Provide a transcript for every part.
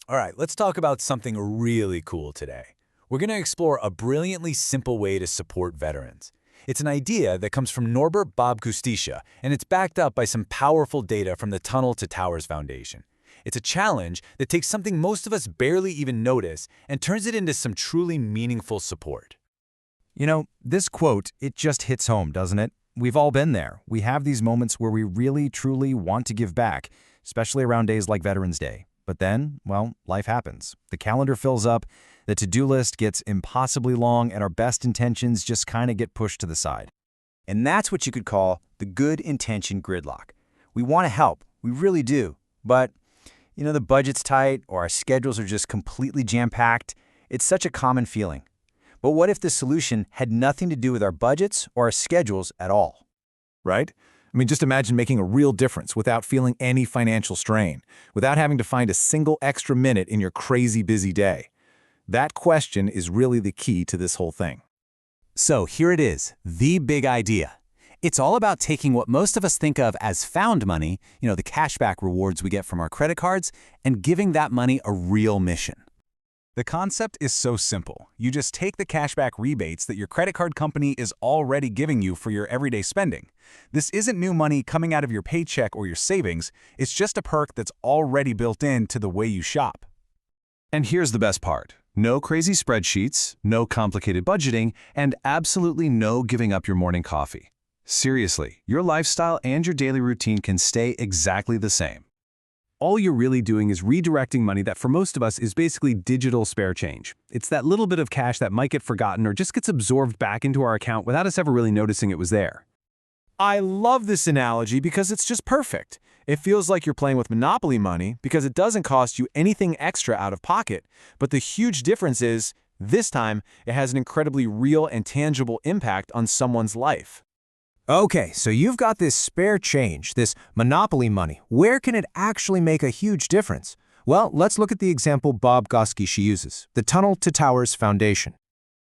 All right, let's talk about something really cool today. We're going to explore a brilliantly simple way to support veterans. It's an idea that comes from Norbert Bob Kustisha, and it's backed up by some powerful data from the Tunnel to Towers Foundation. It's a challenge that takes something most of us barely even notice and turns it into some truly meaningful support. This quote, it just hits home, doesn't it? We've all been there. We have these moments where we really, truly want to give back, especially around days like Veterans Day. But then, well, life happens. The calendar fills up, the to-do list gets impossibly long, and our best intentions just kind of get pushed to the side. And that's what you could call the good intention gridlock. We want to help, we really do, but the budget's tight or our schedules are just completely jam-packed. It's such a common feeling. But what if the solution had nothing to do with our budgets or our schedules at all? Right? Just imagine making a real difference without feeling any financial strain, without having to find a single extra minute in your crazy busy day. That question is really the key to this whole thing. So here it is, the big idea. It's all about taking what most of us think of as found money, the cashback rewards we get from our credit cards, and giving that money a real mission. The concept is so simple. You just take the cashback rebates that your credit card company is already giving you for your everyday spending. This isn't new money coming out of your paycheck or your savings. It's just a perk that's already built into the way you shop. And here's the best part. No crazy spreadsheets, no complicated budgeting, and absolutely no giving up your morning coffee. Seriously, your lifestyle and your daily routine can stay exactly the same. All you're really doing is redirecting money that for most of us is basically digital spare change. It's that little bit of cash that might get forgotten or just gets absorbed back into our account without us ever really noticing it was there. I love this analogy because it's just perfect. It feels like you're playing with Monopoly money because it doesn't cost you anything extra out of pocket. But the huge difference is, this time, it has an incredibly real and tangible impact on someone's life. Okay, so you've got this spare change, this Monopoly money. Where can it actually make a huge difference? Well, let's look at the example Bob Kustisha uses, the Tunnel to Towers Foundation.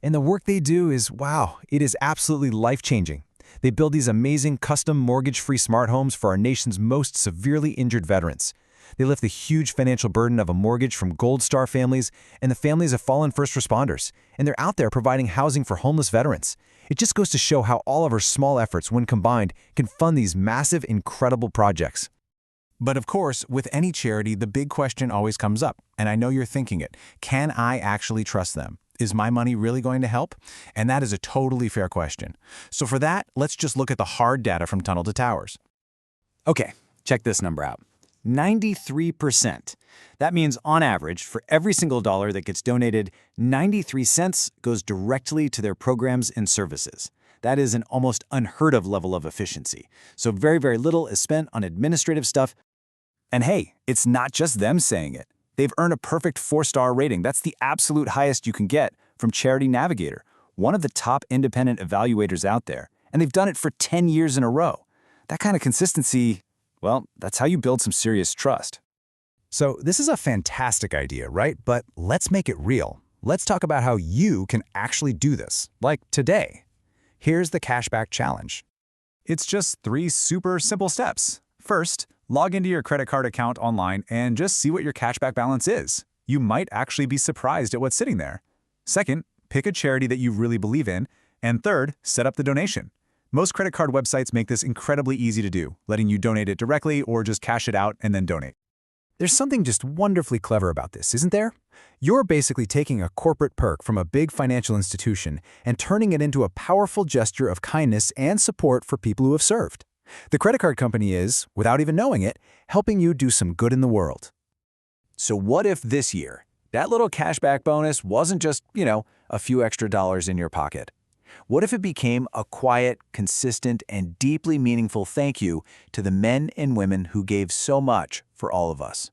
And the work they do is, wow, it is absolutely life-changing. They build these amazing custom mortgage-free smart homes for our nation's most severely injured veterans. They lift the huge financial burden of a mortgage from Gold Star families and the families of fallen first responders, and they're out there providing housing for homeless veterans. It just goes to show how all of our small efforts, when combined, can fund these massive, incredible projects. But of course, with any charity, the big question always comes up, and I know you're thinking it. Can I actually trust them? Is my money really going to help? And that is a totally fair question. So for that, let's just look at the hard data from Tunnel to Towers. Okay, check this number out. 93%. That means, on average, for every single dollar that gets donated, 93 cents goes directly to their programs and services. That is an almost unheard of level of efficiency. So very, very little is spent on administrative stuff. And hey, it's not just them saying it. They've earned a perfect 4-star rating. That's the absolute highest you can get from Charity Navigator, one of the top independent evaluators out there. And they've done it for 10 years in a row. That kind of consistency, well, that's how you build some serious trust. So this is a fantastic idea, right? But let's make it real. Let's talk about how you can actually do this, like today. Here's the Cashback Challenge. It's just 3 super simple steps. First, log into your credit card account online and just see what your cashback balance is. You might actually be surprised at what's sitting there. Second, pick a charity that you really believe in. And third, set up the donation. Most credit card websites make this incredibly easy to do, letting you donate it directly or just cash it out and then donate. There's something just wonderfully clever about this, isn't there? You're basically taking a corporate perk from a big financial institution and turning it into a powerful gesture of kindness and support for people who have served. The credit card company is, without even knowing it, helping you do some good in the world. So what if this year, that little cashback bonus wasn't just, a few extra dollars in your pocket? What if it became a quiet, consistent, and deeply meaningful thank you to the men and women who gave so much for all of us?